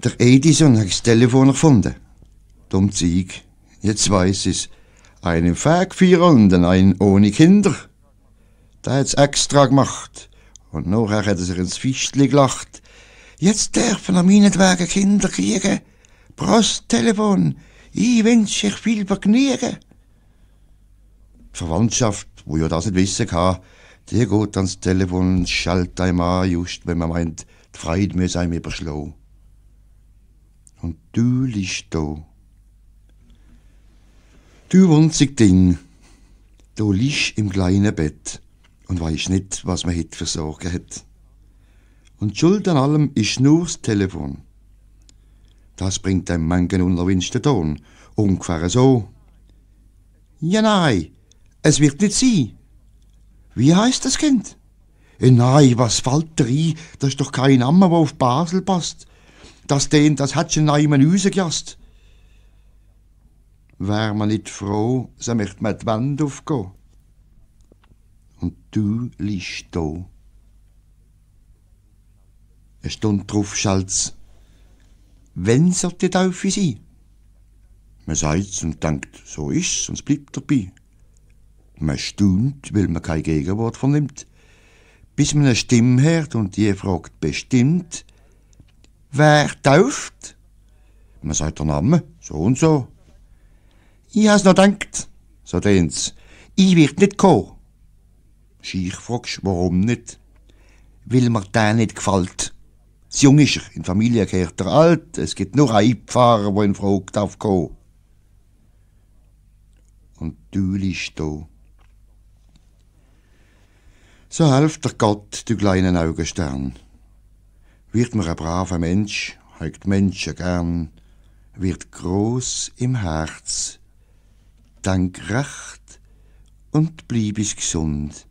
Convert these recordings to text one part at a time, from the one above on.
Der Edison hat das Telefon erfunden. Dumm Zeug. Jetzt weiss ich's. Einen Fegvierer und einen ohne Kinder. Der hat's extra gemacht. Und nachher hat er sich ins Fischli gelacht. Jetzt dürfen er meinetwegen Kinder kriegen. Prost, Telefon. Ich wünsche euch viel Vergnügen. Die Verwandtschaft, wo ja das nicht wissen kann, die geht ans Telefon und schaltet einem an, just wenn man meint, die Freude müsse einem überschlagen. Und du liegst da. Du wunzig Ding, du liegst im kleinen Bett und weisst nicht, was man heute für Sorgen hat. Und schuld an allem ist nur das Telefon. Das bringt einem manchen unerwünschten Ton. Ungefähr so. Ja, nein, es wird nicht sein. Wie heisst das Kind? Nein, was fällt dir ein? Das ist doch kein Name, der auf Basel passt. Das hat schon einmal rausgejasst. Wär man nicht froh, so möchte man die Wand aufgehen. Und du liegst da. Eine Stunde drauf schalt's. Wenn sollte die Taufe sein? Man sagt's und denkt, so ist's, und es bleibt dabei. Man staunt, weil man kein Gegenwort vernimmt, bis man eine Stimme hört und die fragt bestimmt, wer tauft? Man sagt der Name, so und so. Ich has noch gedacht, so den's, ich wird nicht kommen. Schiech fragst, warum nicht? Weil mir der nicht gefällt. Das Jung ist er, in die Familie gehört er alt, es gibt nur einen Pfarrer, der ihn fragt, darf kommen. Und du liegst da. So helft der Gott, du kleinen Augenstern. Wird mir ein braver Mensch, heigt Menschen gern, wird groß im Herz, denk recht und blieb ich gesund.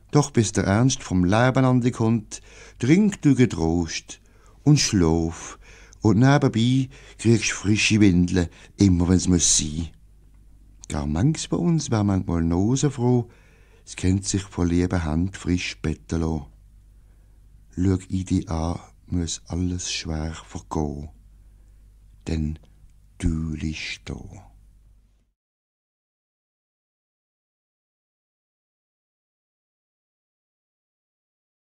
Doch bis der Ernst vom Leben an dich kommt, trink du getrost und schlaf und nebenbei kriegst frische Windeln, immer wenn's muss sein. Gar manches bei uns wär manchmal noch so froh, es kennt sich von lieben Hand frisch betten lassen. Schau ich dich an, muss alles schwer vergehen, denn du liegst da.